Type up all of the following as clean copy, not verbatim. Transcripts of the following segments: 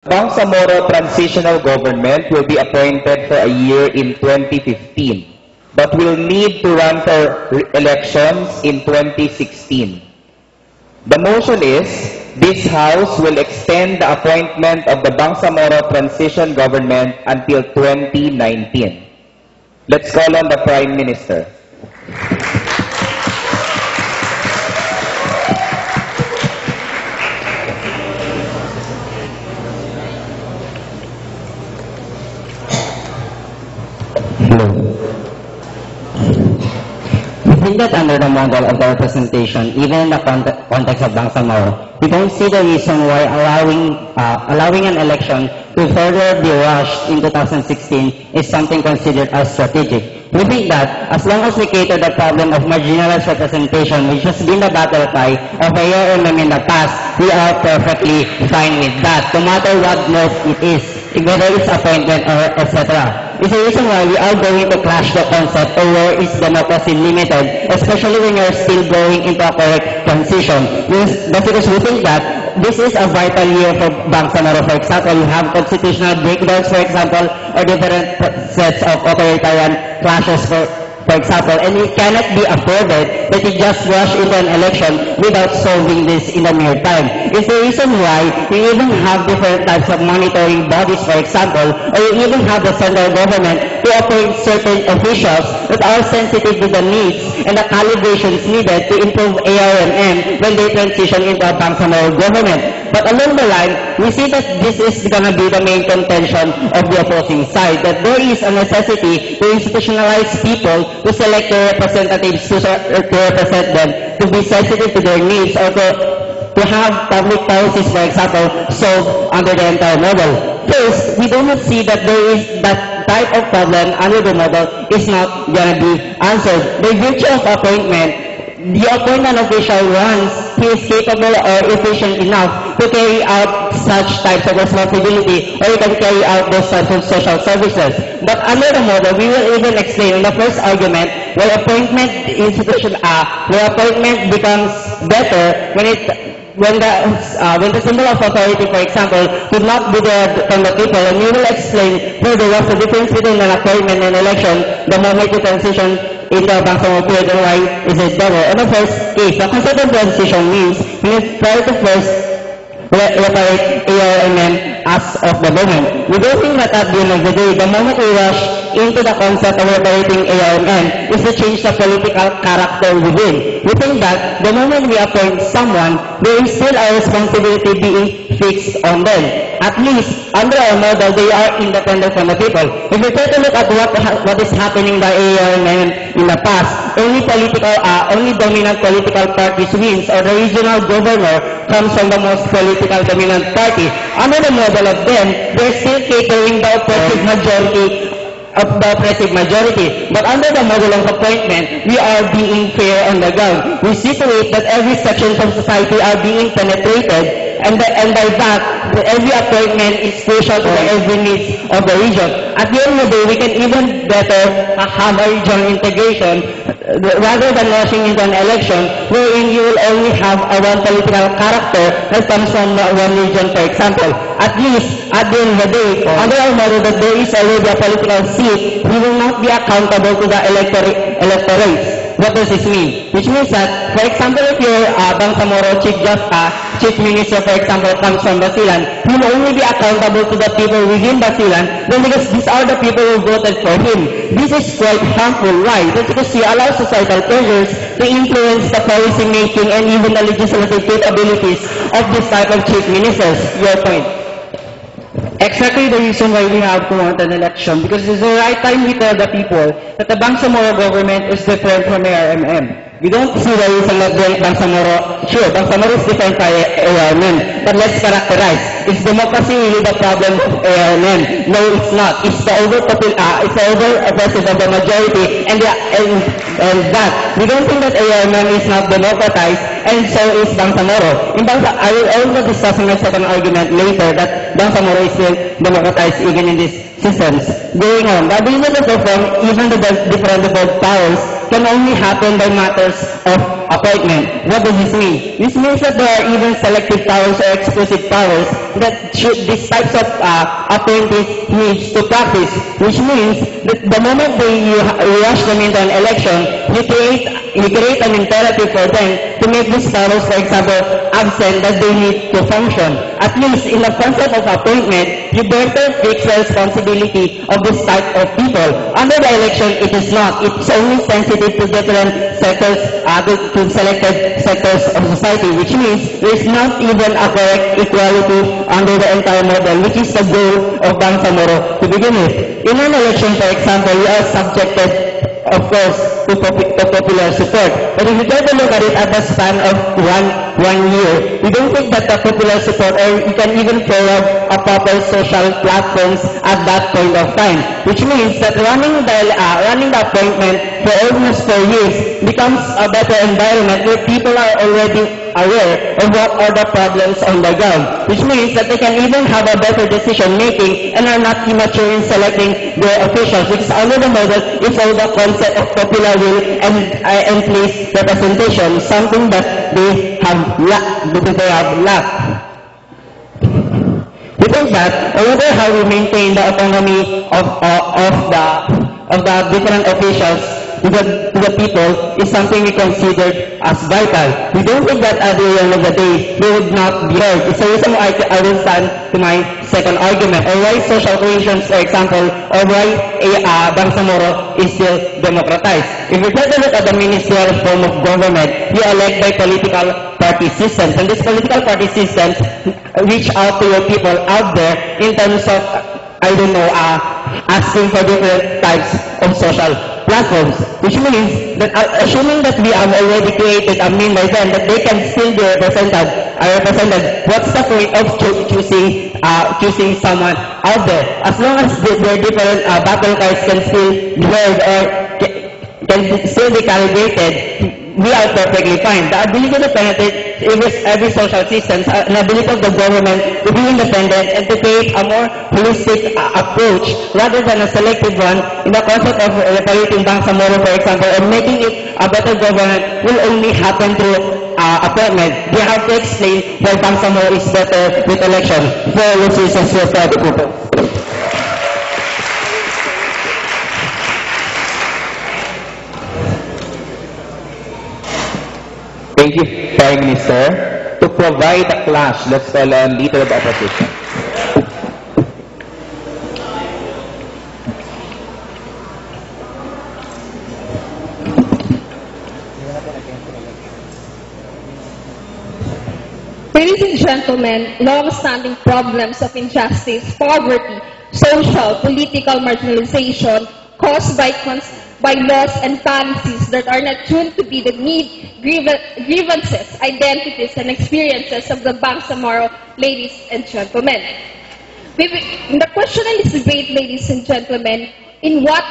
Bangsamoro transitional government will be appointed for a year in 2015, but will need to run for elections in 2016. The motion is, this House will extend the appointment of the Bangsamoro transition government until 2019. Let's call on the Prime Minister. Hello. We think that under the model of the representation, even in the context of Bangsamoro, we don't see the reason why allowing an election to further be rushed in 2016 is something considered as strategic. We think that as long as we cater the problem of marginalized representation, which has been the battle cry of ARMM in the past, we are perfectly fine with that, no matter what mode it is, whether it's appointment or etc. It's the reason why we are going to clash the concept of where is democracy limited, especially when you're still going into a correct transition. That's because we think that this is a vital year for Bangsamoro. For example, you have constitutional breakdowns, for example, or different sets of authoritarian clashes, for example, and it cannot be afforded that you just rush into an election without solving this in a mere time. It's the reason why we even have different types of monitoring bodies, for example, or you even have the central government to appoint certain officials that are sensitive to the needs and the calibrations needed to improve ARMM when they transition into a Bangsamoro government. But along the line, we see that this is going to be the main contention of the opposing side, that there is a necessity to institutionalize people to select their representatives to represent them, to be sensitive to their needs, or to have public policies, for example, solved under the entire model. First, we do not see that there is that type of problem under the model is not going to be answered. By virtue of appointment, the appointment official once he is capable or efficient enough to carry out such types of responsibility, or he can carry out those types of social services. But under the model, we will even explain in the first argument where appointment becomes better when the symbol of authority, for example, could not be derived from the people, and we will explain further what's the difference between an appointment and election the moment you transition in the Bangsamoro period, and why is it better. In the first case, the concept of transition means we try to first reparate ARMM as of the moment. We don't think that at the end of the day, the moment we rush into the concept of reparating ARMM is to change the political character within. We think that the moment we appoint someone, there is still a responsibility being fixed on them. At least, under our model, they are independent from the people. If we try to look at what is happening in the ARMM in the past, only dominant political parties wins, or the regional governor comes from the most political dominant party. Under the model of them, they're still catering the oppressive majority. But under the model of appointment, we are being fair on the ground. We see to it that every section of society are being penetrated, and by that, every appointment is crucial to the every needs of the region. At the end of the day, we can even better have a regional integration rather than rushing into an election wherein you will only have a one political character that comes from one region, for example. At least, at the end of the day, under our model that there is already a political seat, we will not be accountable to the electorates. What does this mean? Which means that, for example, if your Bangsamoro Chief Minister, for example, comes from Basilan, he will only be accountable to the people within Basilan, then because these are the people who voted for him. This is quite harmful. Why? That's because he allows societal pressures to influence the policy making and even the legislative capabilities of this type of chief ministers. Your point. Exactly the reason why we have to want an election, because it's the right time we tell the people that the Bangsamoro government is different from ARMM. We don't see the reason that Bangsamoro is different from ARMM, but let's characterize. Is democracy really the problem of ARMM? No, it's not. It's the over-oppressive of the majority, and that. We don't think that ARMM is not democratized, and so is Bangsamoro. I will also discuss in my second argument later that Bangsamoro is still democratized even in these systems. Going on, the ability to perform even the different powers can only happen by matters of appointment. What does this mean? This means that there are even selective powers or exclusive powers that these types of appointees needs to practice, which means that the moment you rush them into an election, you create an imperative for them to make these powers, for example, absent that they need to function. At least in the concept of appointment, you better fix the responsibility of this type of people. Under the election, it is not. It's only sensitive to different sectors, to selected sectors of society, which means there is not even a correct equality under the entire model, which is the goal of Bangsamoro to begin with. In an election, for example, we are subjected, of course, to popular support. But if you try to look at it at the span of one year, we don't think that the popular support, or you can even forward a proper social platforms at that point of time, which means that running the appointment for almost 4 years becomes a better environment where people are already aware of what are the problems on the ground, which means that they can even have a better decision making and are not immature in selecting their officials, which is under the model is all the concept of popular will and place representation, something that they have lacked. Without that, no matter how we maintain the autonomy of the different officials to the people is something we consider as vital. We don't think that at the end of the day, we would not be heard. It's the reason why I will stand to my second argument, or why social cohesion, for example, or why Bangsamoro is still democratized. If you try to look at the ministerial form of government, you elect by political party systems, and these political party systems reach out to your people out there in terms of, asking for different types of social platforms, which means that assuming that we have already created a mean by them that they can still be represented, what's the point of choosing someone out there? As long as their different battle cards can still be heard or can still be calibrated, we are perfectly fine. The ability to penetrate every social system, an ability of the government to be independent and to create a more holistic approach rather than a selective one in the concept of reparating Bangsamoro, for example, or making it a better government will only happen through appointment. We have to explain why Bangsamoro is better with election. For reasons for the people. Thank you, Prime Minister. To provide a clash, let's call on Leader of the Opposition. Ladies and gentlemen, long-standing problems of injustice, poverty, social, political marginalization caused by laws and policies that are not tuned to be the grievances, identities, and experiences of the Bangsamoro, ladies and gentlemen. The question in this debate, ladies and gentlemen, what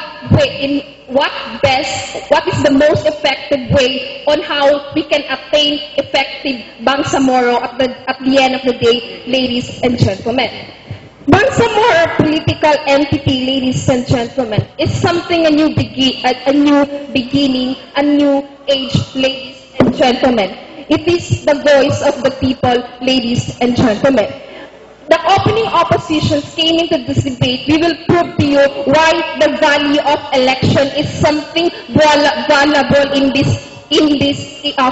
is the most effective way on how we can attain effective Bangsamoro at the end of the day, ladies and gentlemen? Bangsamoro political entity, ladies and gentlemen, is something a new beginning, a new age, ladies and gentlemen. It is the voice of the people, ladies and gentlemen. The opening oppositions came into this debate. We will prove to you why the value of election is something valuable in this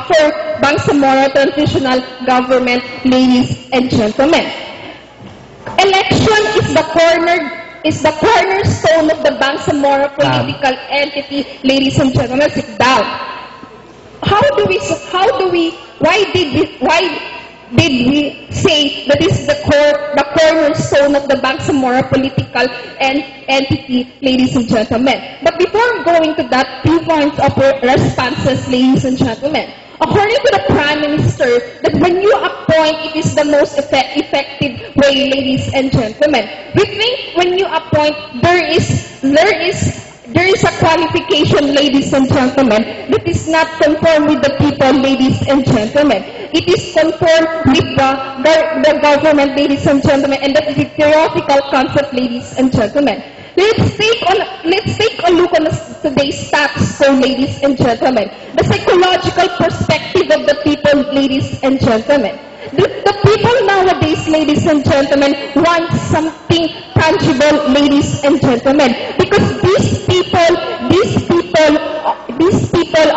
for Bangsamoro transitional government, ladies and gentlemen. Election is the cornerstone of the Bangsamoro political entity, ladies and gentlemen. Sit down. Why did we say that this is the cornerstone of the Bangsamoro political entity, ladies and gentlemen? But before going to that, 2 points of responses, ladies and gentlemen. According to the Prime Minister, that when you appoint, it is the most effective way, ladies and gentlemen. We think when you appoint, there is a qualification, ladies and gentlemen, that is not conformed with the people, ladies and gentlemen. It is conformed with the government, ladies and gentlemen, and that is a theoretical concept, ladies and gentlemen. Let's take a look on today's status quo, ladies and gentlemen. The psychological perspective of the people, ladies and gentlemen. The people nowadays, ladies and gentlemen, want something tangible, ladies and gentlemen, because these people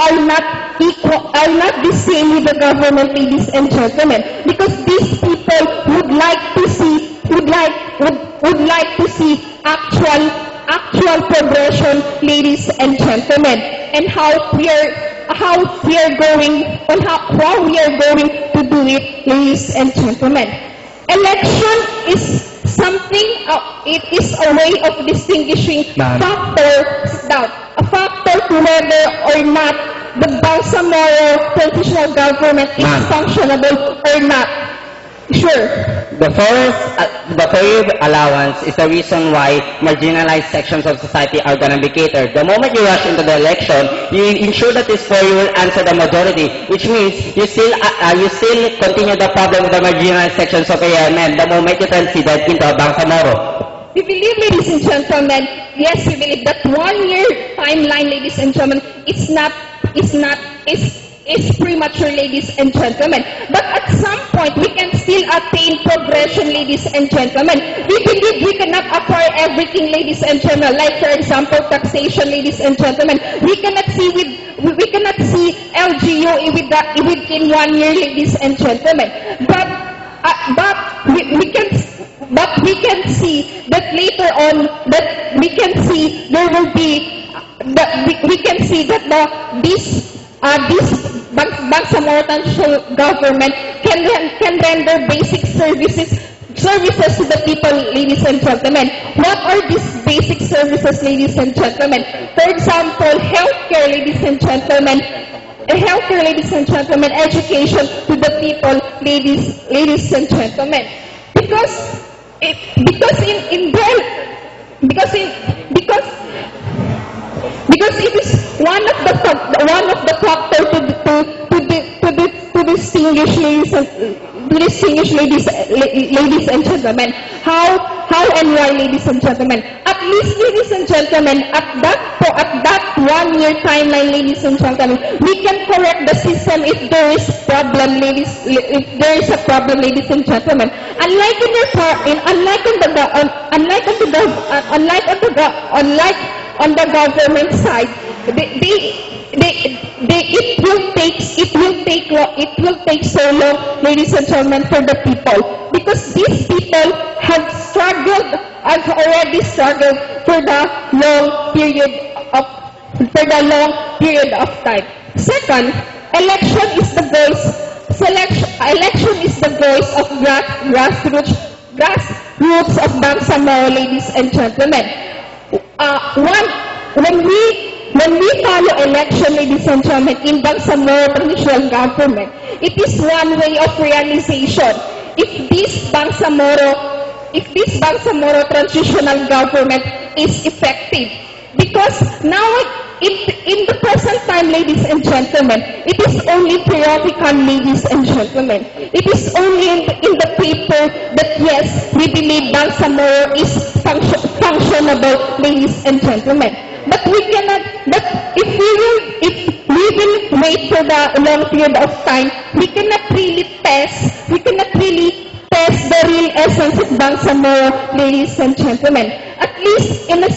are not equal, are not the same with the government, ladies and gentlemen, because these people would like to see actual progression, ladies and gentlemen, and how we are going to do it, ladies and gentlemen. Election is something, it is a way of distinguishing a factor to whether or not the Bangsamoro transitional government is functionable or not. Sure. The four-year allowance is the reason why marginalized sections of society are going to be catered. The moment you rush into the election, you ensure that this 4 year will answer the majority, which means you still continue the problem with the marginalized sections of AMN the moment you transited into a Bangsamoro. We believe, ladies and gentlemen, yes, we believe that 1 year timeline, ladies and gentlemen, is premature, ladies and gentlemen. But at some point, we can still attain progression, ladies and gentlemen. We believe we cannot acquire everything, ladies and gentlemen. Like, for example, taxation, ladies and gentlemen. We cannot see LGU within 1 year, ladies and gentlemen. But we can see that later on, that we can see there will be we can see that this Bangsamoro transitional government can render basic services to the people, ladies and gentlemen. What are these basic services, ladies and gentlemen? For example, healthcare, ladies and gentlemen. Education to the people, ladies and gentlemen. Because it is one of the factors to distinguish ladies and gentlemen. How and why, ladies and gentlemen? At least, ladies and gentlemen, at that 1 year timeline, ladies and gentlemen, we can correct the system if there is problem, ladies and gentlemen. On the government side, it will take so long, ladies and gentlemen, for the people, because these people have already struggled for the long period of time. Second, election is the voice of grassroots of Bangsamoro, ladies and gentlemen. When we follow election, ladies and gentlemen, in Bangsamoro transitional government, it is one way of realization if this Bangsamoro transitional government is effective. Because now, in the present time, ladies and gentlemen, it is only theoretical, ladies and gentlemen. It is only in the paper that yes, we believe Bangsamoro is functionable, ladies and gentlemen. But we cannot. But if we will wait for the long period of time, we cannot really test the real essence of Bangsamoro, ladies and gentlemen. At least in a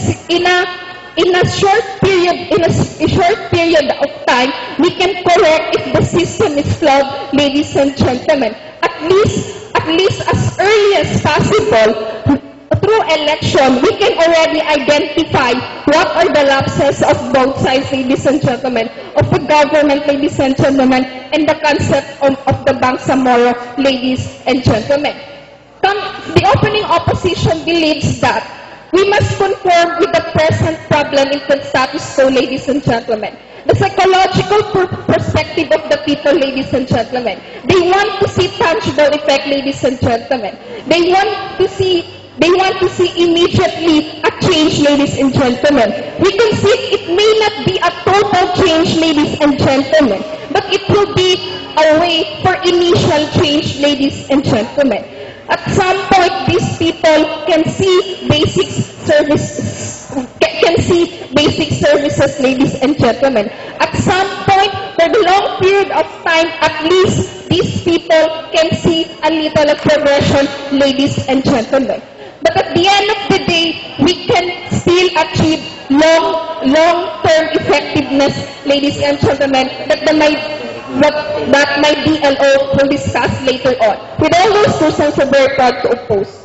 short period of time, we can correct if the system is flawed, ladies and gentlemen. At least as early as possible, through election, we can already identify what are the lapses of both sides, ladies and gentlemen, of the government, ladies and gentlemen, and the concept of the Bangsamoro, ladies and gentlemen. The opening opposition believes that we must conform with the present problem in the status quo, ladies and gentlemen. The psychological perspective of the people, ladies and gentlemen. They want to see tangible effect, ladies and gentlemen. They want to see immediately a change, ladies and gentlemen. We can see it may not be a total change, ladies and gentlemen, but it will be a way for initial change, ladies and gentlemen. At some point, these people can see basic services, ladies and gentlemen. At some point, for the long period of time, at least these people can see a little of progression, ladies and gentlemen. But at the end of the day, we can still achieve long-term effectiveness, ladies and gentlemen, that my DLO will discuss later on. With all those reasons, I'm very proud to oppose.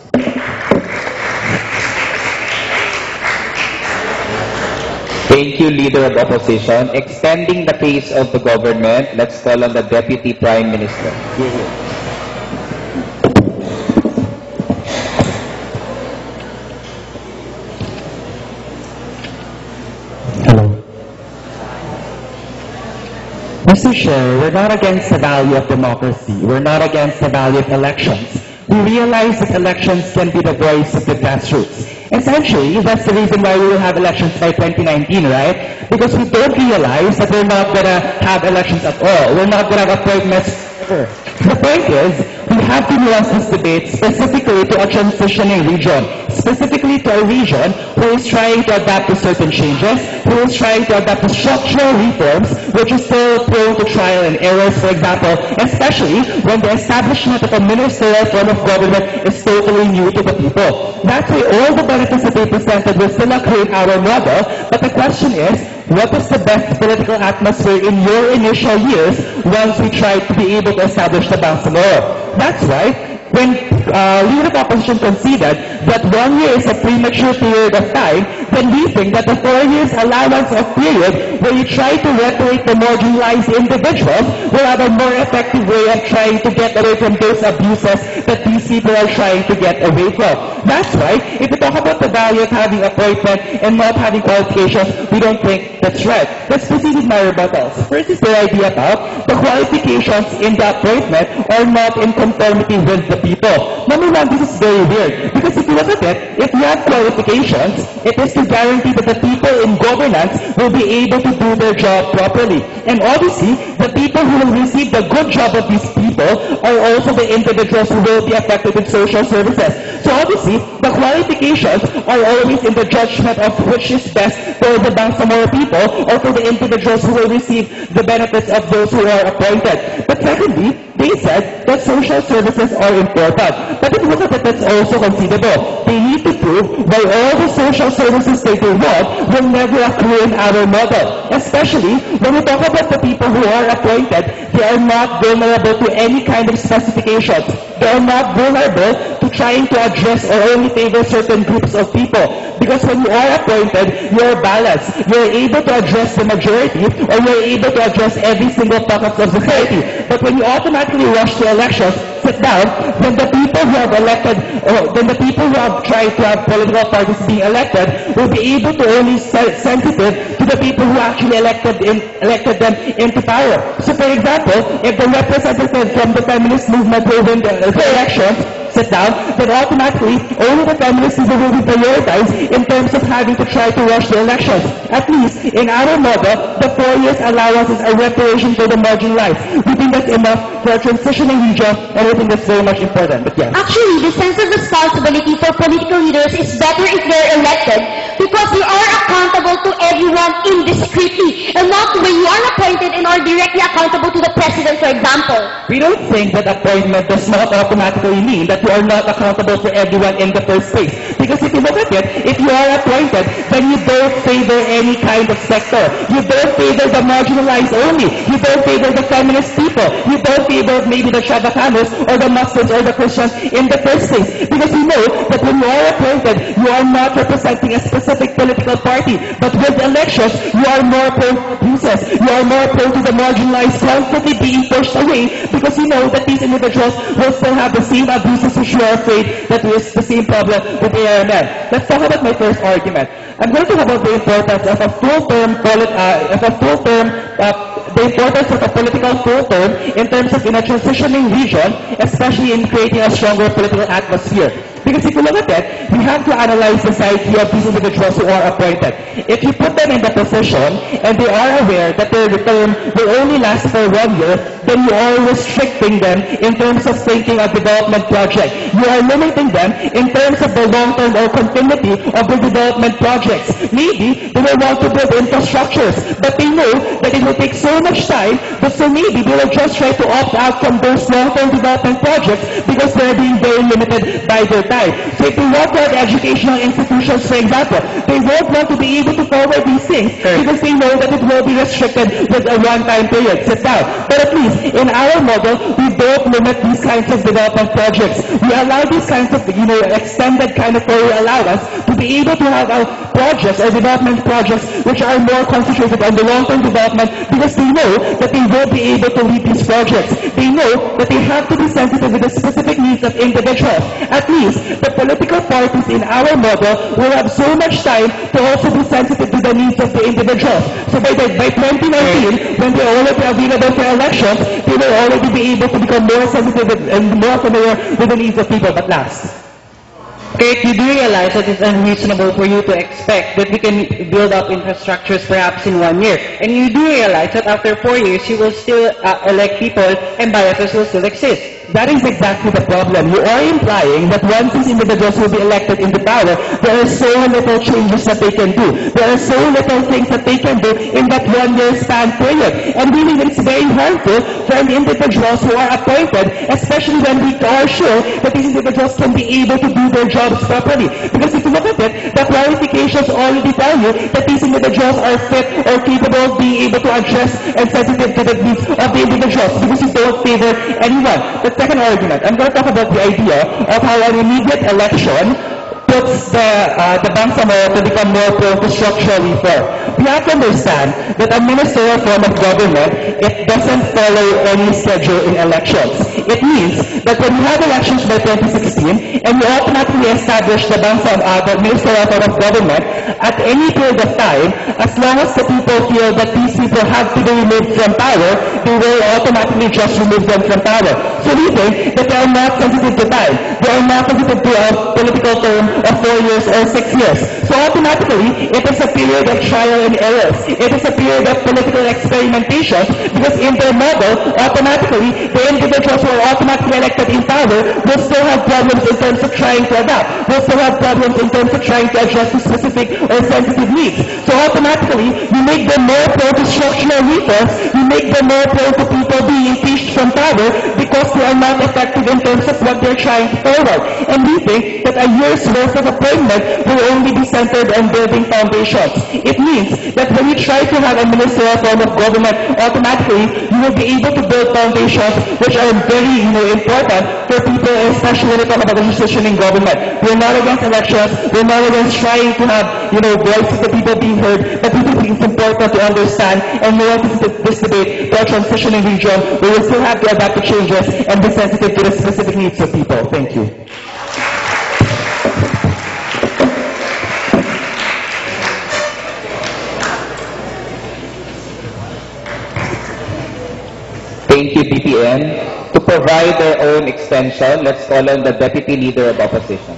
Thank you, Leader of Opposition. Extending the case of the government, let's call on the Deputy Prime Minister. Hello. Mr. Chair, we're not against the value of democracy. We're not against the value of elections. We realize that elections can be the voice of the grassroots. Essentially, that's the reason why we will have elections by 2019, right? Because we don't realize that we're not going to have elections at all. We're not going to have appointments ever. The point is, we have to nuance this debate specifically to a transitioning region, specifically to a region who is trying to adapt to certain changes, who is trying to adapt to structural reforms, which is still prone to trial and errors, for example, especially when the establishment of a ministerial form of government is totally new to the people. That's why all the benefits that they presented will still create our model, but the question is, what is the best political atmosphere in your initial years once we try to be able to establish the Bangsamoro? That's why when Leader of Opposition conceded that 1 year is a premature period of time, then we think that the 4 years allowance of period where you try to reparate the marginalized individuals will have a more effective way of trying to get away from those abuses that these people are trying to get away from. That's why, if we talk about the value of having appointment and not having qualifications, we don't think that's right. Let's proceed with my rebuttals. First is the idea about the qualifications in the appointment are not in conformity with the people. Number one, this is very weird. Because if you look at it, if you have qualifications, it is to guarantee that the people in governance will be able to do their job properly. And obviously, the people who will receive the good job of these people are also the individuals who will be affected with social services. So obviously, the qualifications are always in the judgment of which is best for the Bangsamoro people or for the individuals who will receive the benefits of those who are appointed. But secondly, they said that social services are important. But if you look at it, that's also conceivable. They need to prove why all the social services they want will never accrue in our model. Especially when we talk about the people who are appointed, they are not vulnerable to any kind of specifications. They are not vulnerable to trying to address or only favor certain groups of people. Because when you are appointed, you are balanced. You are able to address the majority or you are able to address every single pocket of society. But when you automatically rush to elections, sit down, then the people who have elected, then the people who have tried to have political parties being elected will be able to only sensitive to the people who actually elected them into power. So for example, if the representative from the feminist movement will win the elections, sit down, then automatically only the feminist people will be prioritized in terms of having to try to rush the elections. At least in our model, the 4 years allowance is a reparation for the marginalized. We think that's enough for a transitioning region, and we think that's very much important. But yeah. Actually, the sense of responsibility for political leaders is better if they're elected because you are accountable to everyone indiscreetly and not when you are appointed and are directly accountable to the president, for example. We don't think that appointment does not automatically mean that you are not accountable for everyone in the first place. Because if you look at it, if you are appointed, then you don't favor any kind of sector. You don't favor the marginalized only. You don't favor the feminist people. You don't favor maybe the Chavacanos or the Muslims or the Christians in the first place. Because you know that when you are appointed, you are not representing a specific political party. But with elections, you are more prone to abuses. You are more prone to the marginalized constantly being pushed away because you know that these individuals will still have the same abuses which you are afraid that there is the same problem with ARMM. Let's talk about my first argument. I'm going to talk about the importance of a the importance of a political full term in terms of in a transitioning region, especially in creating a stronger political atmosphere. Because if you look at it, we have to analyze the psyche of these individuals who are appointed. If you put them in the position and they are aware that their term will only last for 1 year, then you are restricting them in terms of thinking of development project. You are limiting them in terms of the long-term or continuity of the development projects. Maybe they will want to build infrastructures, but they know that it will take so much time, but so maybe they will just try to opt out from those long-term development projects because they're being very limited by their time. So if they want to have educational institutions, for example, they won't want to be able to forward these things because they know that it will be restricted with a one-time period. Sit down. But at least in our model, we don't limit these kinds of development projects. We allow these kinds of, extended kind of allowance to be able to have our projects or development projects which are more concentrated on the long-term development because they know that they won't be able to lead these projects. They know that they have to be sensitive with the specific needs of individuals. At least the political parties in our model will have so much time to also be sensitive to the needs of the individuals. So by 2019, when they're already available for elections, they will already be able to become more sensitive and more familiar with the needs of people. But last, Kurt, you do realize that it's unreasonable for you to expect that we can build up infrastructures perhaps in 1 year. And you do realize that after 4 years, you will still elect people and biases will still exist. that is exactly the problem. You are implying that once these individuals will be elected into power, there are so little changes that they can do. There are so little things that they can do in that 1 year span period. And really, it's very harmful for the individuals who are appointed, especially when we are sure that these individuals can be able to do their jobs properly. Because if you look at it, the qualifications already tell you that these individuals are fit or capable of being able to address and sensitive to the needs of the individuals because you don't favor anyone. The second argument, I'm going to talk about the idea of how an immediate election puts the Bangsamoro to become more prone to structural reform. We have to understand that a ministerial form of government, it doesn't follow any schedule in elections. It means that when you have elections by 2016 and you automatically establish the ministerial form of government at any period of time, as long as the people feel that these people have to be removed from power, they will automatically just remove them from power. So we think that they are not sensitive to time. They are not sensitive to a political term of 4 years or 6 years. So automatically, it is a period of trial and errors. It is a period of political experimentation because in their model, automatically, the individuals who are automatically elected in power will still have problems in terms of trying to adapt, will still have problems in terms of trying to address the specific or sensitive needs. So automatically, you make them more prone to structural reforms, you make them more prone to people being impeached from power because they are not effective in terms of what they're trying to forward. And we think that a year's worth of appointment will only be centered on building foundations. It means that when you try to have a ministerial form of government, automatically you will be able to build foundations which are very important for people, especially when we talk about the decision in government. We're not against elections, we're not against trying to have voices of the people being heard, but we think it's important to understand and know this debate for a transitioning region where we still have to adapt to changes and be sensitive to the specific needs of people. Thank you. Thank you, BPN. To provide their own extension, let's call on the Deputy Leader of Opposition.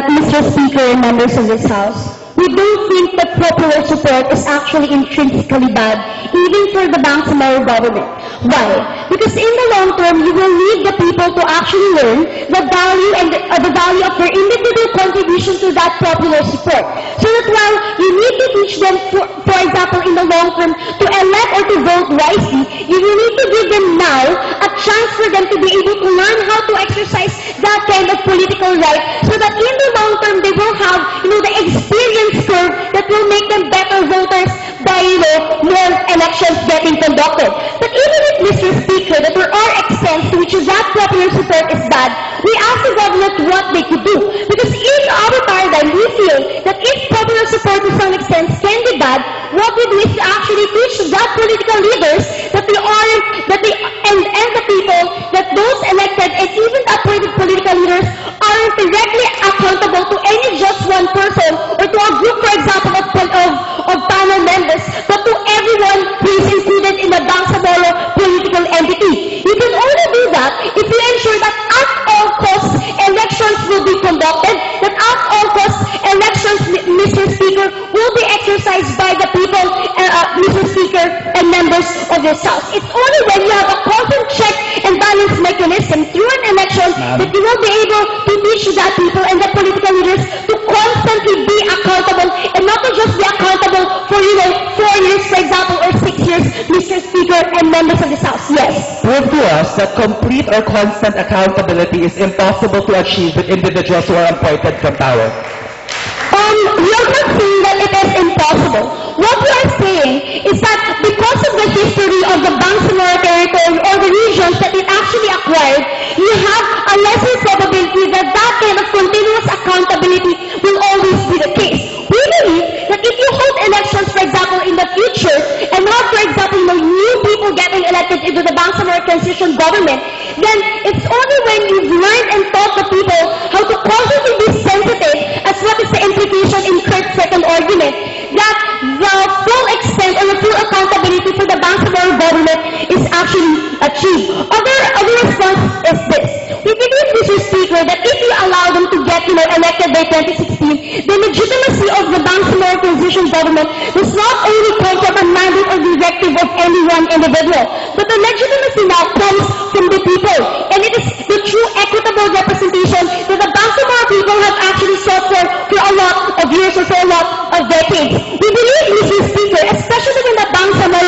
Mr. Speaker and members of this House, we don't think that popular support is actually intrinsically bad, even for the Bangsamoro government. Why? Because in the long term, you will need the people to actually learn the value and the value of their individual contribution to that popular support. So that while you need to teach them, for example, in the long term, to elect or to vote wisely, you will need to give them now a chance for them to be able to learn how to exercise that kind of political right, so that in the long term, they will have, the experience curve that will make them better voters by, more elections getting conducted. But even if, Mr. Speaker, that there are extents to which that popular support is bad, we ask the government what they could do. Because in our paradigm, we feel that if popular support to some extent can be bad, what we do is to actually teach that political leaders that and the people, that those elected and even appointed political leaders aren't directly accountable to any just one one person or to a group, for example, of panel members, but to everyone who is included in the Bangsamoro political entity. You can only do that if you ensure that at all costs, elections will be conducted, that at all costs, elections, Mr. Speaker, will be exercised by the people, Mr. Speaker, and members of this House. It's only when you have a constant check and balance mechanism through an election that you will be able to teach the people and the political leaders to constantly be accountable and not to just be accountable for, 4 years, for example, or 6 years, Mr. Speaker, and members of this House. Yes. Prove to us that complete or constant accountability is impossible to achieve with individuals who are appointed from power. We are not saying that it is impossible. What we are saying is that because of the history of the Bangsamoro territory or the regions that it actually acquired, you have a lesser probability that that kind of continuous accountability will always be the case. We believe that if you hold elections, for example, in the future, and not, for example, new people getting elected into the Bangsamoro transition government, then it's only when you've learned and taught the people how to constantly be sensitive as what is the implication in Kurt's second argument, that the full extent or the full accountability for the Bangsamoro government is actually achieved. Other response is this. We believe, Mr. Speaker, that if you allow them to get, elected by 2016, the legitimacy of the Bangsamoro transition government does not only come from a mandate or directive of any one individual, but the legitimacy now comes from the people. And it is the true equitable representation that the Bangsamoro people have actually sought for a lot of years or for a lot of decades. We believe, Mr. Speaker, especially when the Bangsamoro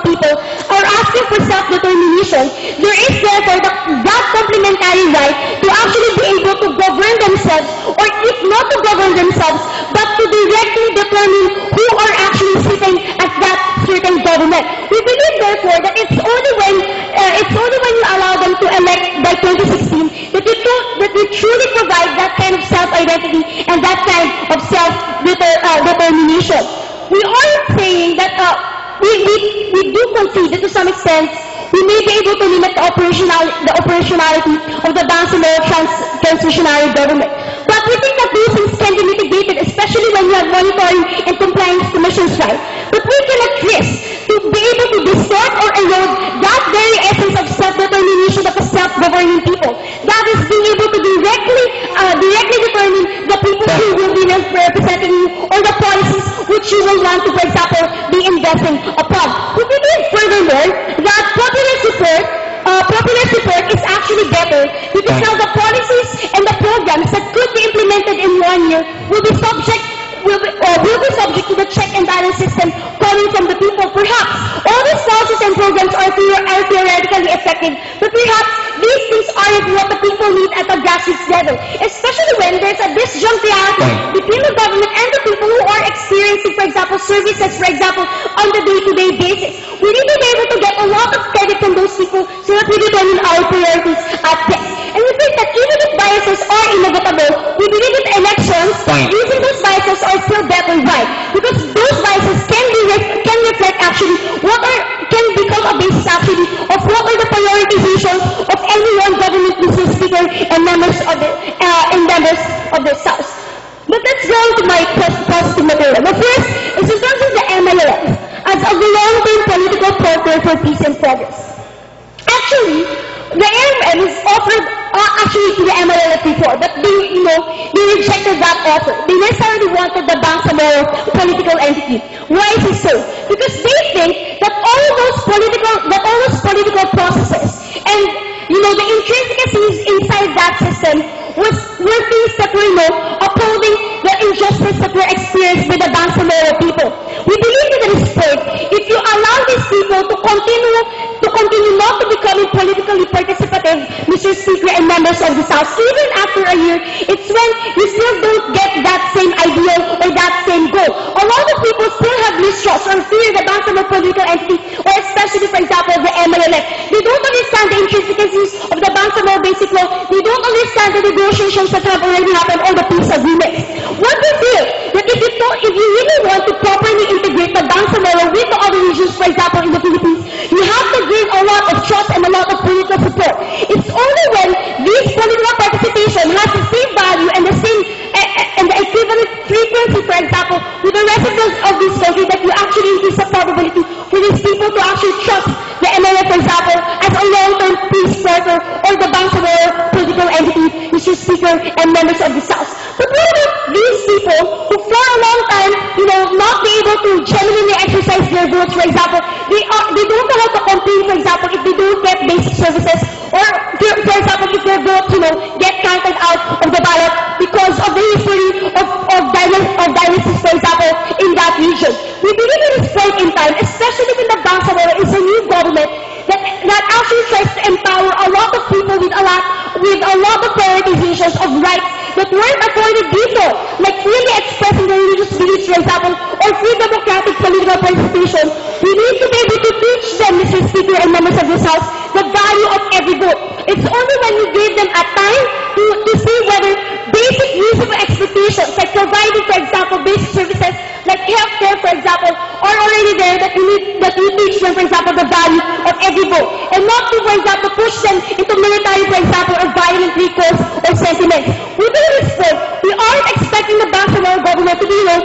people are asking for self-determination, there is therefore that complementary right to actually be able to govern themselves, or if not to govern themselves, but to directly determine who are actually sitting at that certain government. We believe therefore that it's only when you allow them to elect by 2016 that you truly provide that kind of self-identity and that kind of self-determination. We are saying that we do concede that to some extent we may be able to limit the operationality of the Bangsamoro transitionary government. But we think that these things can be mitigated, especially when you have monitoring and compliance commissions, right? But we cannot risk to be able to distort or erode that very essence of self-determination of a self-governing people. That is being able to directly determine the people who will be representing you or the policies which you will want to, for example, be investing upon. We believe furthermore that popular support is actually better because now the policies and the programs that could be implemented in 1 year will be subject to the check and balance system coming from the people. Perhaps all these policies and programs are theoretically effective, but perhaps these things aren't what the people need at the grassroots level, especially when there's a disjunct reality between the government and the people who are experiencing, for example, services, for example, on the day-to-day basis. We need to be able to get a lot of credit from those people so that we determine our priorities at best. And we think that even if biases are inevitable, we believe that elections, using those biases are still better, right? Because those biases can reflect actually can become a basis actually of what are the prioritizations of any one government, Mr. Speaker, and members of this House. But let's go to my positive material. The first is in terms of the MILF as a long-term political partner for peace and progress. Actually, the AMM is offered actually to the MLLF before, but they rejected that offer. They necessarily wanted the Bangsamoro political entity. Why is it so? Because they think that all those political processes and the intricacies inside that system were things that were upholding the injustice that were experienced by the Bangsamoro people. We believe that it is third, if you allow these people to continue not to becoming politically participative, Mr. Speaker, and members of this House, even after a year, it's when you still don't get that same ideal or that same goal. A lot of people still have mistrust or fear the Bangsamoro political entity, or especially, for example, the MLLF. They don't understand the intricacies of the Bangsamoro basic law. They don't understand the negotiations that have already happened or the peace agreements. What we feel that if you really want to properly integrate the Bangsamoro with the other regions, for example, in the Philippines, you have to gain a lot of trust and a lot of political support. It's only when this political participation has the same value and the same able to genuinely exercise their votes. For example, they don't know how to complain, for example, if they don't get basic services, or for example, if their votes, get counted out of the ballot because of the history of dynasties, for example, in that region. We believe at this point in time, especially when the Bangsamoro is a new government that actually tries to empower a lot of people with a lot of prioritizations of rights that weren't accorded before, like freely expressing their religious beliefs, for example, or free democratic political participation. We need to be able to teach them, Mr. Speaker and members of this House, the value of every vote. It's only when you give them a time to see whether basic reasonable expectations, like providing, for example, basic services like healthcare, for example, are already there, that you teach them, for example, the value of every vote, and not to, for example, push them into military, for example, or violent recourse or sentiments. We do this point. We aren't expecting the Bangsamoro government to be 100%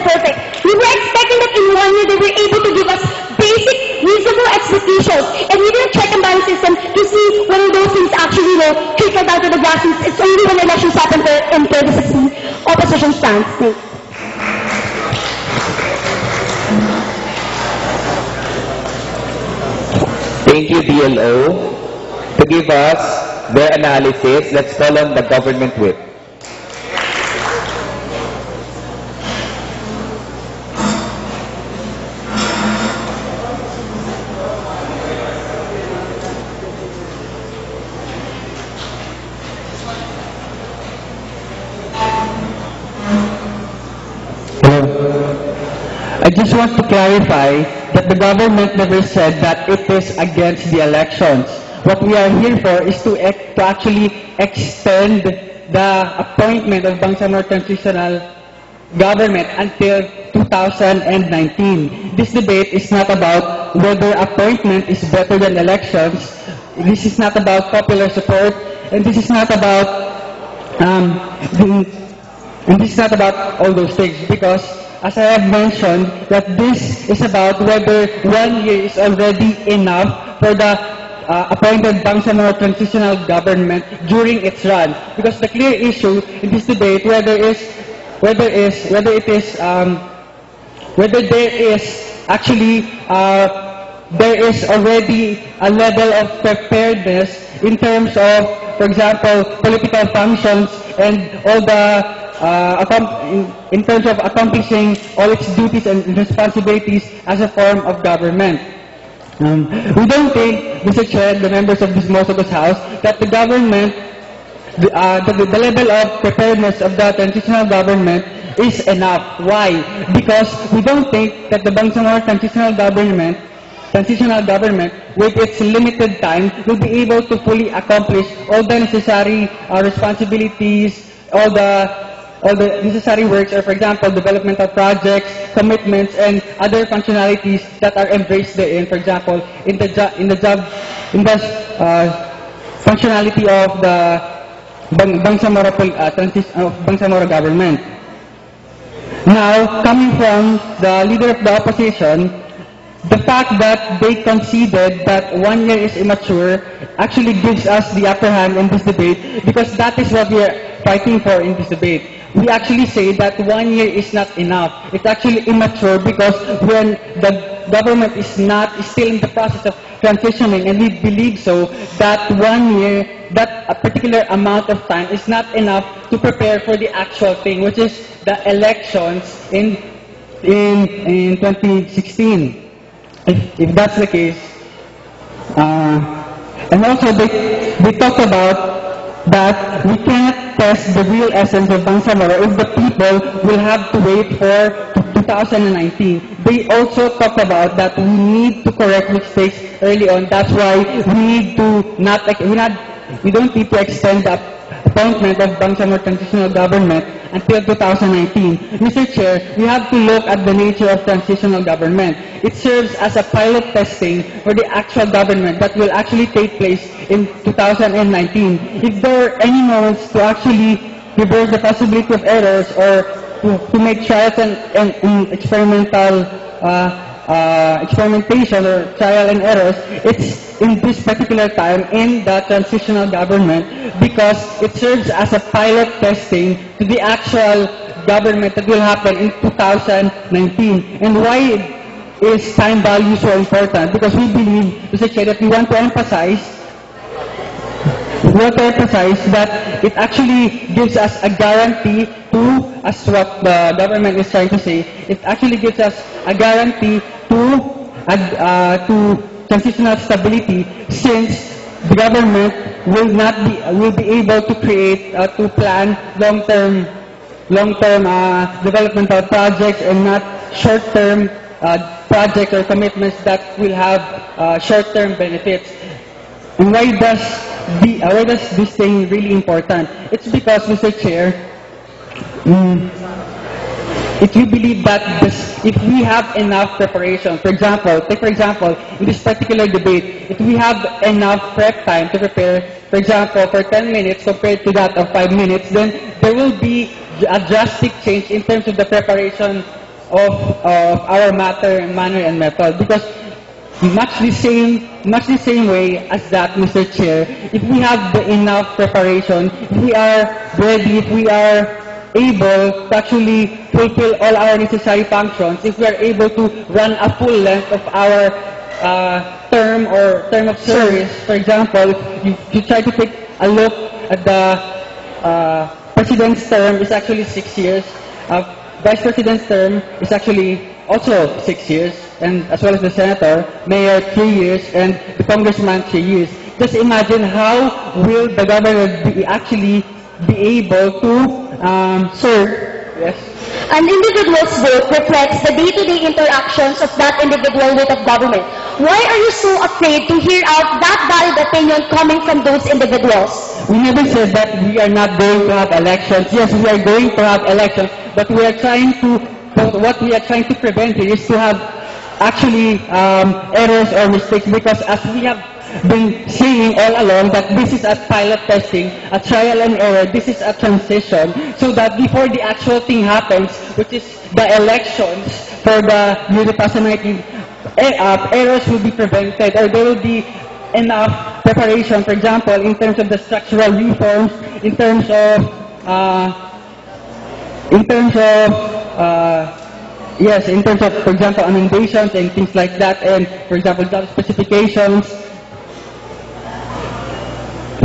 perfect. We were expecting that in 1 year they were able to give us basic, reasonable expectations, and we did a check and balance system to see whether those things actually trickle down to the grassroots. It's only when elections happen in 2016 opposition stands. Thank you, DLO. To give us their analysis, let's call on the government whip. I just want to clarify that the government never said that it is against the elections. What we are here for is to actually extend the appointment of Bangsamoro Transitional Government until 2019. This debate is not about whether appointment is better than elections. This is not about popular support, and this is not about all those things, because as I have mentioned, that this is about whether 1 year is already enough for the appointed Bangsamoro Transitional Government during its run. Because the clear issue in this debate whether there is already a level of preparedness in terms of, for example, political functions and all the in terms of accomplishing all its duties and responsibilities as a form of government. We don't think, Mr. Chair, the members of this House, that the government, the level of preparedness of the transitional government is enough. Why? Because we don't think that the Bangsamoro transitional government, with its limited time, will be able to fully accomplish all the necessary responsibilities, all the necessary works, or for example, developmental projects, commitments, and other functionalities that are embraced therein. For example, in the functionality of the Bangsamoro government. Now, coming from the leader of the opposition, the fact that they conceded that 1 year is immature actually gives us the upper hand in this debate, because that is what we are fighting for in this debate. We actually say that 1 year is not enough. It's actually immature because when the government is still in the process of transitioning, and we believe so, that 1 year, that a particular amount of time is not enough to prepare for the actual thing, which is the elections in 2016. If that's the case, and also they talk about that we cannot test the real essence of Bangsamoro if the people will have to wait for 2019. They also talk about that we need to correct mistakes early on. That's why we don't need to extend the appointment of Bangsamoro Transitional Government until 2019. Mr. Chair, we have to look at the nature of transitional government. It serves as a pilot testing for the actual government that will actually take place in 2019. If there are any moments to actually reverse the possibility of errors, or to make trials and experimentation or trial and errors, it's in this particular time in the transitional government because it serves as a pilot testing to the actual government that will happen in 2019. And why is time value so important? Because we believe, Mr. Chair, that we want to emphasize that it actually gives us a guarantee to, as what the government is trying to say, it actually gives us a guarantee to transitional stability, since the government will be able to create to plan long-term developmental projects and not short-term projects or commitments that will have short-term benefits. And why does this thing really important? It's because, Mr. Chair, if you believe that if we have enough preparation, for example, in this particular debate, if we have enough prep time to prepare, for example, for 10 minutes compared to that of 5 minutes, then there will be a drastic change in terms of the preparation of our manner and method. Because much the same way as that, Mr. Chair, if we have enough preparation, if we are ready, if we are able to actually fulfill all our necessary functions, if we are able to run a full length of our term of service, for example, you try to take a look at the President's term is actually 6 years, Vice President's term is actually also 6 years, and as well as the Senator, Mayor 3 years, and the Congressman 3 years. Just imagine how will the government actually be able to serve. Yes. An individual's vote reflects the day-to-day interactions of that individual with the government. Why are you so afraid to hear out that valid opinion coming from those individuals? We never said that we are not going to have elections. Yes, we are going to have elections, but what we are trying to prevent here is to have actually errors or mistakes, because as we have been saying all along that this is a pilot testing, a trial and error, this is a transition, so that before the actual thing happens, which is the elections for the year 2019, errors will be prevented, or there will be enough preparation, for example, in terms of the structural reforms, in terms of, for example, amendments and things like that, and, for example, job specifications.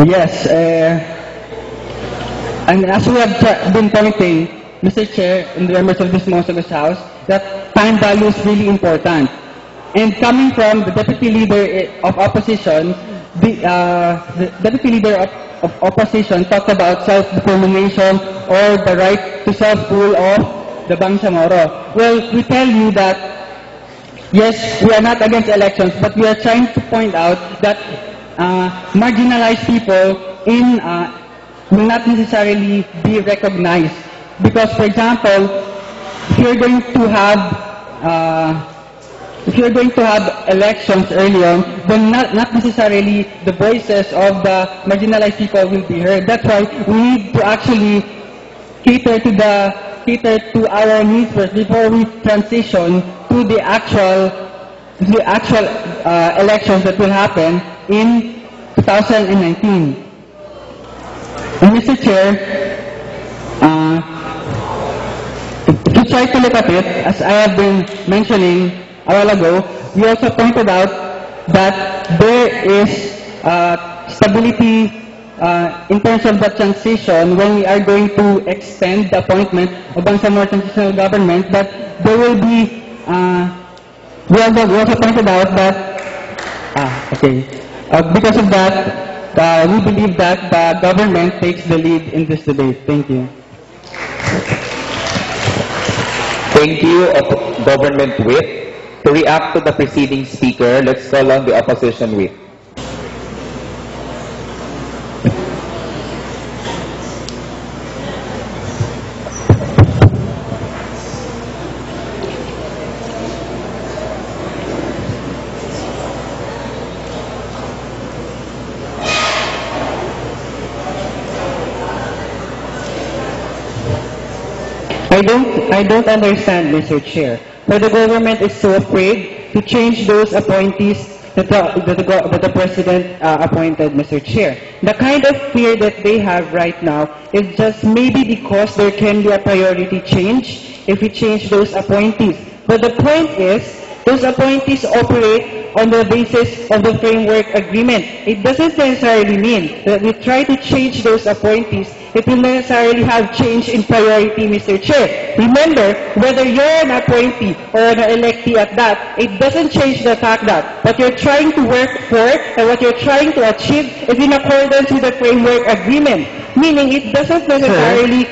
Yes, and as we have been pointing, Mr. Chair and the members of this most of this House, that time value is really important. And coming from the Deputy Leader of Opposition, the Deputy Leader of Opposition talked about self-determination or the right to self-rule of the Bangsamoro. Well, we tell you that, yes, we are not against elections, but we are trying to point out that marginalized people will not necessarily be recognized. Because, for example, if you're going to have elections early on, then not necessarily the voices of the marginalized people will be heard. That's why we need to actually cater to our needs first before we transition to the actual elections that will happen in 2019. And Mr. Chair, if you try to look at it, as I have been mentioning a while ago, we also pointed out that there is stability in terms of the transition when we are going to extend the appointment of Bangsamoro Transitional Government, but there will be, we also pointed out that, because of that, we believe that the government takes the lead in this debate. Thank you. Thank you, Government Whip. To react to the preceding speaker, let's call on the Opposition Whip. I don't understand, Mr. Chair, why the government is so afraid to change those appointees that the President appointed, Mr. Chair. The kind of fear that they have right now is just maybe because there can be a priority change if we change those appointees. But the point is, those appointees operate on the basis of the framework agreement. It doesn't necessarily mean that we try to change those appointees. It will necessarily have change in priority, Mr. Chair. Remember, whether you're an appointee or an electee at that, it doesn't change the fact that what you're trying to work for and what you're trying to achieve is in accordance with the framework agreement. Meaning, it doesn't necessarily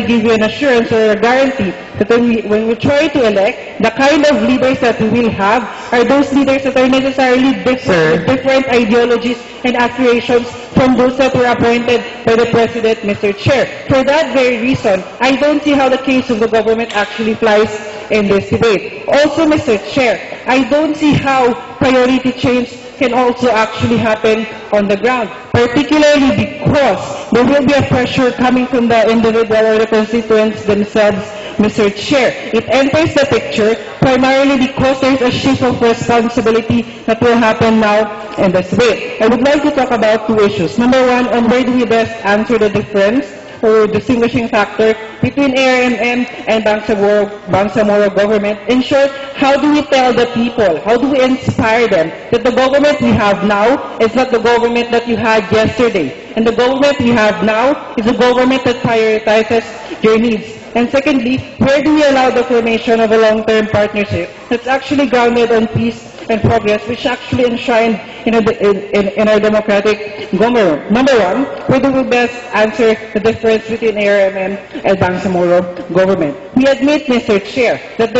give you an assurance or a guarantee that when we try to elect, the kind of leaders that we will have are those leaders that are necessarily different, with different ideologies and aspirations from those that were appointed by the President, Mr. Chair. For that very reason, I don't see how the case of the government actually flies in this debate. Also, Mr. Chair, I don't see how priority change can also actually happen on the ground, particularly because there will be a pressure coming from the individual or the constituents themselves, Mr. Chair. It enters the picture primarily because there is a shift of responsibility that will happen now in this way. I would like to talk about two issues. Number one, on where do we best answer the difference or distinguishing factor between ARMM and Bangsamoro government. In short, how do we tell the people, how do we inspire them that the government we have now is not the government that you had yesterday, and the government we have now is a government that prioritizes your needs. And secondly, where do we allow the formation of a long-term partnership that's actually grounded on peace and progress, which actually enshrined in our democratic government? Number one, where do we best answer the difference between ARMM and Bangsamoro government? We admit, Mr. Chair, that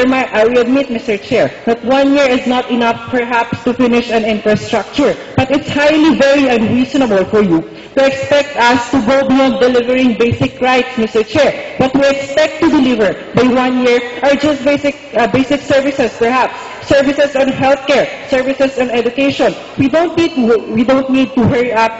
1 year is not enough, perhaps, to finish an infrastructure. But it's highly, very unreasonable for you to expect us to go beyond delivering basic rights, Mr. Chair. What we expect to deliver by 1 year are just basic services, perhaps. Services on healthcare, services on education. We don't need to hurry up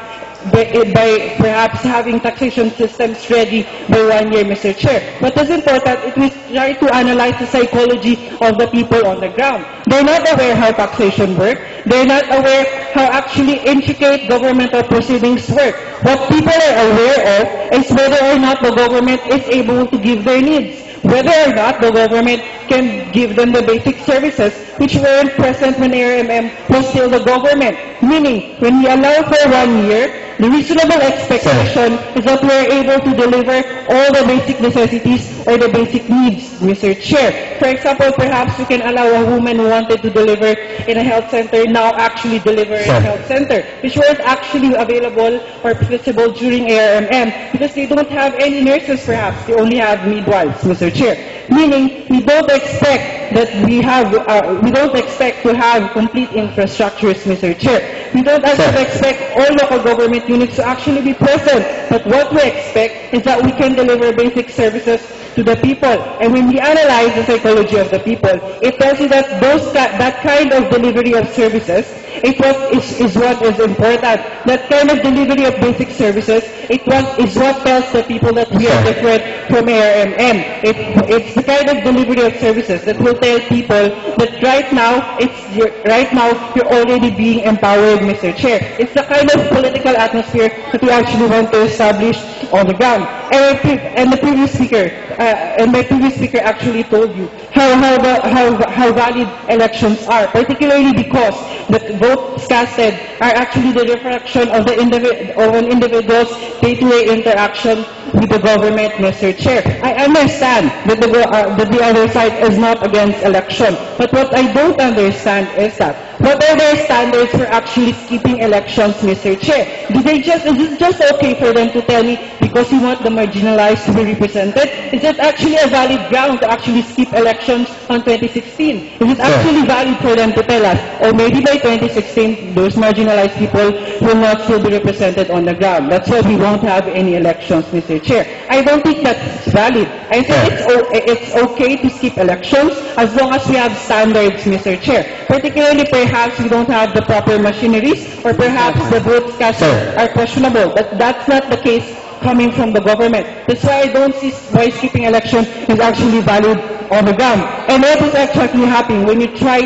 by perhaps having taxation systems ready by 1 year, Mr. Chair. What is important is we try to analyze the psychology of the people on the ground. They're not aware how taxation works. They're not aware how actually intricate governmental proceedings work. What people are aware of is whether or not the government is able to give their needs, whether or not the government can give them the basic services which weren't present when ARMM was still the government. Meaning, when we allow for 1 year, the reasonable expectation is that we are able to deliver all the basic necessities or the basic needs, Mr. Chair. For example, perhaps we can allow a woman who wanted to deliver in a health center now actually deliver in a health center, which weren't actually available or feasible during ARMM because they don't have any nurses, perhaps. They only have midwives, Mr. Chair. Meaning, we don't expect to have complete infrastructures, Mr. Chair. We don't actually expect all local government units to actually be present. But what we expect is that we can deliver basic services to the people. And when we analyze the psychology of the people, it tells you that that kind of delivery of services is what is important. That kind of delivery of basic services is what tells the people that we are different from ARMM. It's the kind of delivery of services that will tell people that right now you're already being empowered, Mr. Chair. It's the kind of political atmosphere that we actually want to establish on the ground. And my previous speaker actually told you how valid elections are, particularly because the votes casted are actually the reflection of an individual's day-to-day interaction with the government, Mr. Chair. I understand that the other side is not against election, but what I don't understand is that what are their standards for actually skipping elections, Mr. Chair? Is it just okay for them to tell me because you want the marginalized to be represented? Is it actually a valid ground to actually skip elections on 2016? Is it actually valid for them to tell us, or maybe by 2016, those marginalized people will not still be represented on the ground? That's why we won't have any elections, Mr. Chair. I don't think that's valid. I think it's okay to skip elections as long as we have standards, Mr. Chair. Particularly, perhaps we don't have the proper machineries, or perhaps the votes cast are questionable. But that's not the case coming from the government. That's why I don't see why skipping election is actually valid on the ground. And what is actually happening when you try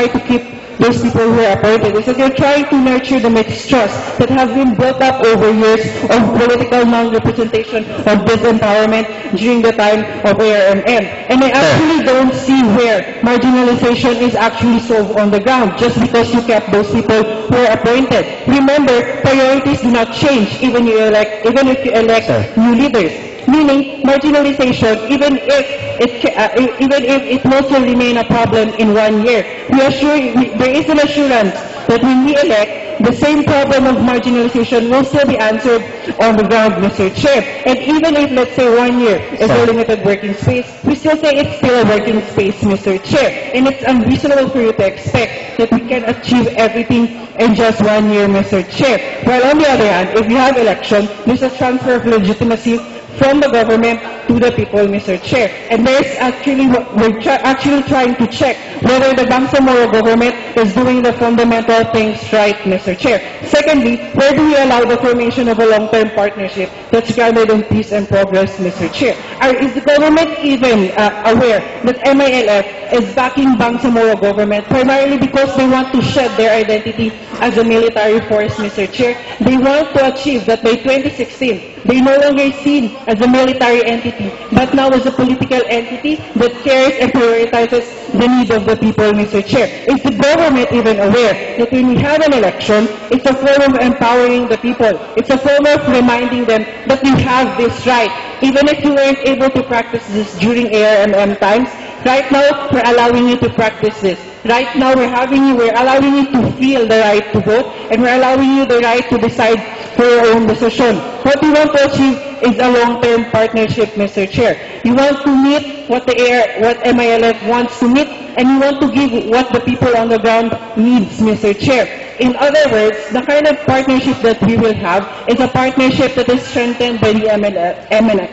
to keep those people who are appointed is that you're trying to nurture the mistrust that have been built up over years of political non-representation, of disempowerment during the time of ARMM. And I actually don't see where marginalization is actually solved on the ground just because you kept those people who are appointed. Remember, priorities do not change even if you elect new leaders. Meaning, marginalization, even if it will still remain a problem in 1 year, there is an assurance that when we elect, the same problem of marginalization will still be answered on the ground, Mr. Chair. And even if, let's say, 1 year is a limited working space, we still say it's still a working space, Mr. Chair. And it's unreasonable for you to expect that we can achieve everything in just 1 year, Mr. Chair. While on the other hand, if you have election, there's a transfer of legitimacy from the government to the people, Mr. Chair. And we're actually trying to check whether the Bangsamoro government is doing the fundamental things right, Mr. Chair. Secondly, where do we allow the formation of a long-term partnership that's grounded in peace and progress, Mr. Chair? Is the government even aware that MILF is backing Bangsamoro government primarily because they want to shed their identity as a military force, Mr. Chair? They want to achieve that by 2016, they no longer seen as a military entity, but now as a political entity that cares and prioritizes the need of the people, Mr. Chair. Is the government even aware that when we have an election, it's a form of empowering the people. It's a form of reminding them that we have this right. Even if you weren't able to practice this during ARMM times, right now, we're allowing you to practice this. Right now, we're allowing you to feel the right to vote, and we're allowing you the right to decide for your own decision. What we want to achieve is a long-term partnership, Mr. Chair. You want to meet what MILF wants to meet, and you want to give what the people on the ground needs, Mr. Chair. In other words, the kind of partnership that we will have is a partnership that is strengthened by the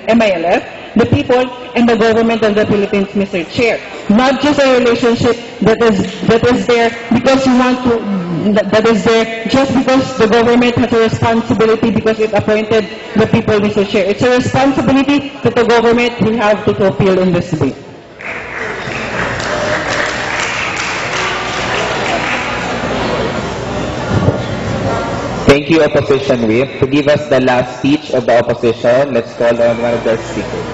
MILF, the people, and the government of the Philippines, Mr. Chair. Not just a relationship that is there because you want to, that is there just because the government has a responsibility because it appointed the people, Mr. Chair. It's a responsibility that the government will have to fulfill in this debate. Thank you, Opposition Whip. To give us the last speech of the opposition, let's call on one of their speakers.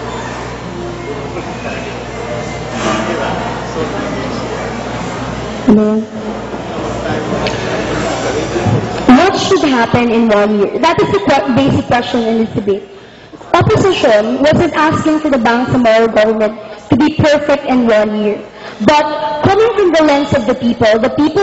What should happen in 1 year? That is the basic question in this debate. Opposition wasn't asking for the Bangsamoro government to be perfect in 1 year. But coming from the lens of the people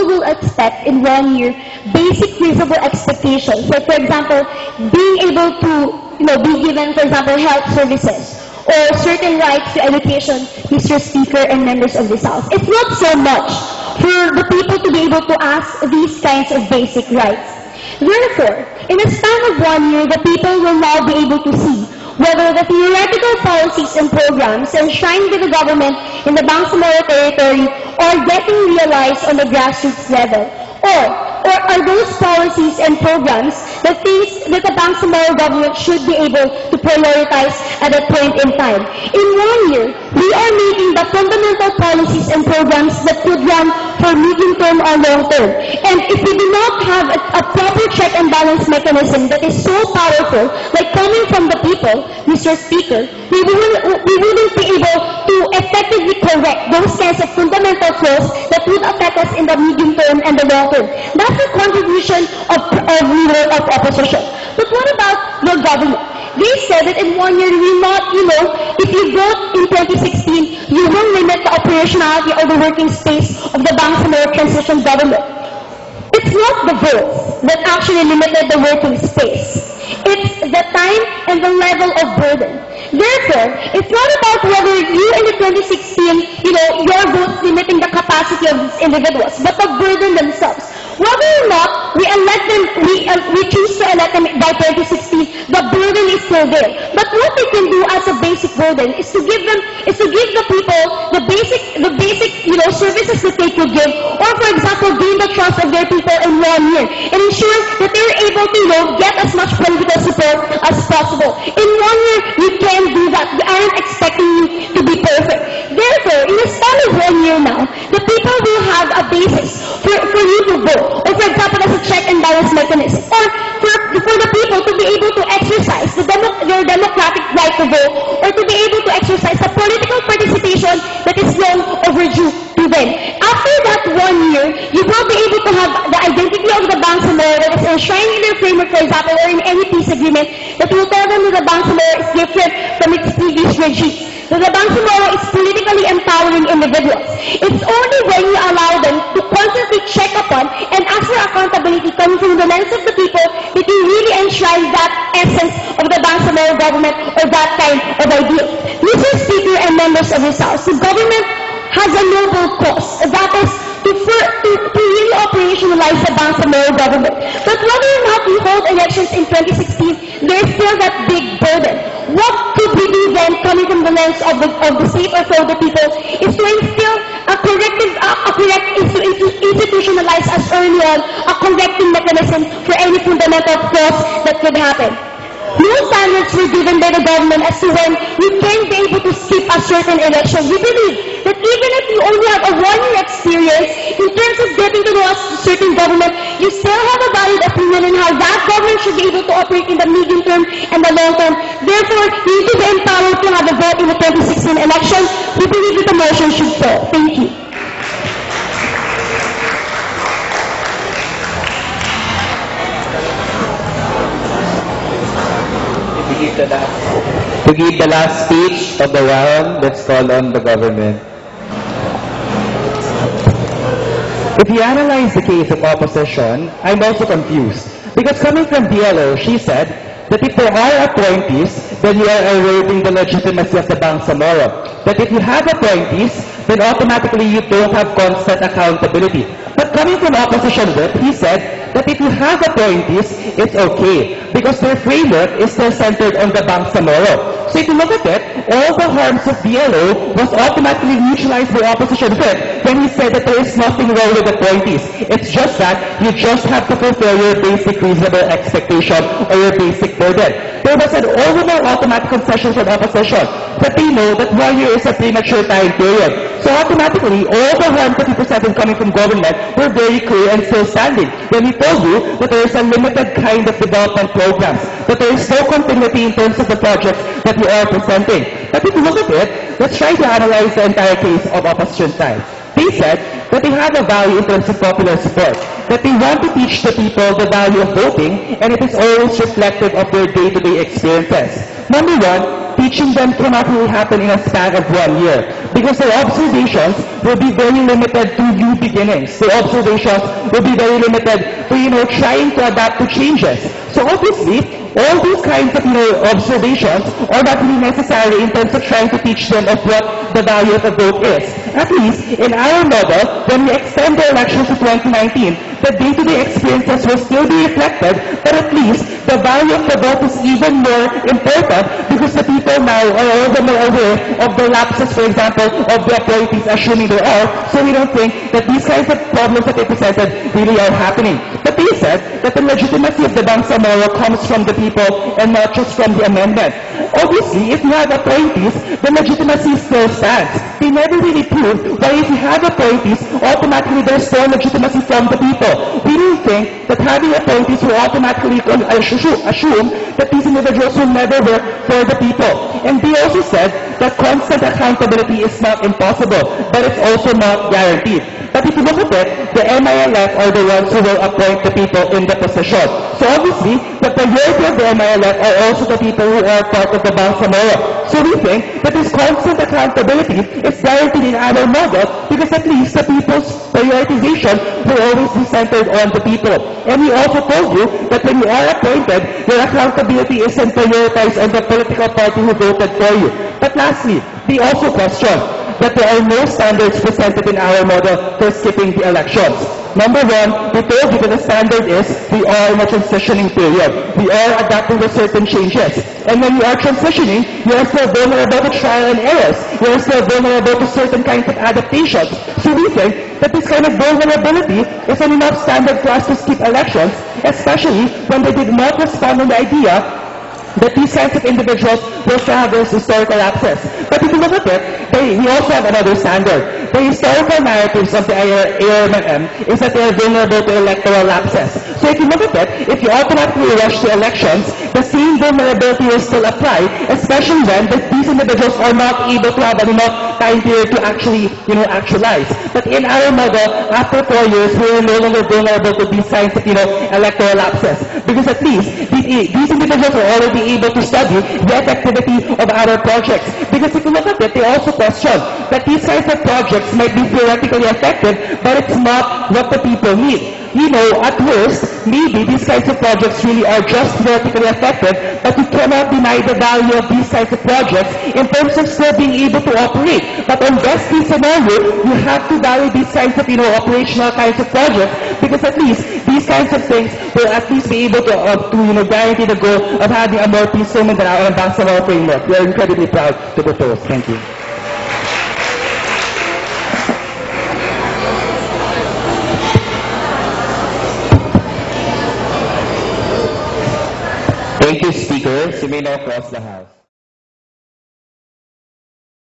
will expect in 1 year basic reasonable expectations. Like, for example, being able to be given, for example, health services or certain rights to education, Mr. Speaker and members of this House. It's not so much for the people to be able to ask these kinds of basic rights. Therefore, in a span of 1 year, the people will now be able to see whether the theoretical policies and programs enshrined by the government in the Bangsamoro territory are getting realized on the grassroots level, or are those policies and programs that the Bangsamoro government should be able to prioritize at that point in time. In 1 year, we are making the fundamental policies and programs that could run for medium term or long term. And if we do not have a proper check and balance mechanism that is so powerful, like coming from the people, Mr. Speaker, we wouldn't be able to effectively correct those kinds of fundamental flaws that would affect us in the medium term and the long term. That's the contribution of leader of opposition. But what about the government? They said that in 1 year, we will not, if you vote in 2016, you will limit the operationality or the working space of the Bangsamoro transition government. It's not the votes that actually limited the working space. It's the time and the level of burden. Therefore, it's not about whether you in the 2016, your votes limiting the capacity of these individuals, but the burden themselves. Whether or not we elect them, we choose to elect them by 2016, the burden is still there. But what they can do as a basic burden is to give the people the basic services that they could give, or for example, gain the trust of their people in 1 year, and ensure that they are able able to, get as much political support as possible. In 1 year, you can't do that. We aren't expecting you to be perfect. Therefore, in a span of 1 year now, the people will have a basis for you to vote. Or for example, as a check and balance mechanism. Or for the people to be able to exercise their democratic right to vote, or to be able to exercise the political participation that is long overdue to them. After that 1 year, you will be able to have the identity of the Bangsamoro that is enshrined in their framework, for example, or in any peace agreement, that will tell them that the Bangsamoro is different from its previous regime. That the Bangsamoro is politically empowering individuals. It's only when you allow them to constantly check upon and ask for accountability coming from the lens of the people that you really enshrine that essence of the Bangsamoro government or that kind of ideal. Mr. Speaker and members of this House, the government has a noble cause, that is to really operationalize the Bangsamoro government. But whether or not we hold elections in 2016, there's still that big burden. What could we do then, coming from the lens of the state or for the people, is to instill institutionalize as early on a correcting mechanism for any fundamental flaws that could happen. No standards were given by the government as to when you can be able to skip a certain election. We believe that even if you only have a 1-year experience, in terms of getting to know a certain government, you still have a valid opinion on how that government should be able to operate in the medium term and the long term. Therefore, you need to be empowered to have a vote in the 2016 election. We believe that the motion should fall. Thank you. To give the last speech of the round, let's call on the government. If you analyze the case of opposition, I'm also confused. Because coming from DLO, she said that if there are appointees, then you are eroding the legitimacy of the Bangsamoro. That if you have appointees, then automatically you don't have constant accountability. But coming from opposition whip, he said that if you have appointees, it's okay. Because their framework is still centered on the Bangsamoro. So if you look at it, all the harms of DLO was automatically neutralized by opposition whip when he said that there is nothing wrong with appointees. It's just that you just have to fulfill your basic reasonable expectation or your basic burden. There was an overall automatic concession from opposition that they know that 1 year is a premature time period. So automatically, all the harms that he presented coming from government were very clear and still standing. When he told you that there is a limited kind of development programs, that there is no continuity in terms of the projects that you are presenting. But if you look at it, let's try to analyze the entire case of opposition side. They said that they have a value in terms of popular support, that they want to teach the people the value of voting, and it is always reflective of their day-to-day experiences. Number one, teaching them cannot really happen in a span of 1 year, because their observations will be very limited to new beginnings. Their observations will be very limited to, trying to adapt to changes. So obviously, all these kinds of, observations are not really necessary in terms of trying to teach them of what the value of a vote is. At least, in our model, when we extend the elections to 2019, the day-to-day experiences will still be reflected, but at least the value of the vote is even more important because the people now are all the more aware of the lapses, for example, of the appointees, assuming there are, so we don't think that these kinds of problems that they presented really are happening. But they said that the legitimacy of the Bangsamoro comes from the people and not just from the amendment. Obviously, if you have appointees, the legitimacy still stands. They never really proved why if you have appointees, automatically there's still legitimacy from the people. We don't think that having appointees will automatically assume that these individuals will never work for the people. And they also said that constant accountability is not impossible, but it's also not guaranteed. But if you look at it, the MILF are the ones who will appoint the people in the position. So obviously, the majority of the MILF are also the people who are part of the Bangsamoro. So we think that this constant accountability is guaranteed in our model because at least the people's prioritization will always be centered on the people. And we also told you that when you are appointed, your accountability isn't prioritized on the political party who voted for you. But lastly, they also question that there are no standards presented in our model for skipping the elections. Number one, we told you that the standard is we are in a transitioning period. We are adapting to certain changes. And when you are transitioning, you are still vulnerable to trial and errors. You are still vulnerable to certain kinds of adaptations. So we think that this kind of vulnerability is an enough standard for us to skip elections, especially when they did not respond to the idea that these kinds of individuals will still have those historical lapses. But if you look at it, we also have another standard. The historical narratives of the ARMM is that they are vulnerable to electoral lapses. So if you look at it, if you automatically rush to elections, the same vulnerability will still apply, especially when these individuals are not able to have enough time period to actually, actualize. But in our model, after 4 years, we are no longer vulnerable to these kinds of, electoral lapses. Because at least these individuals are already able to study the effectivity of our projects. Because if you look at it, they also question that these kinds of projects might be theoretically effective, but it's not what the people need. At worst, maybe these kinds of projects really are just theoretically effective, but you cannot deny the value of these kinds of projects in terms of still being able to operate. But on best case scenario, you have to value these kinds of, operational kinds of projects, because at least these kinds of things will at least be able to guarantee the goal of having a more peaceful and ambassador framework. We are incredibly proud to propose. Thank you. Thank you, speakers. You may now cross the House.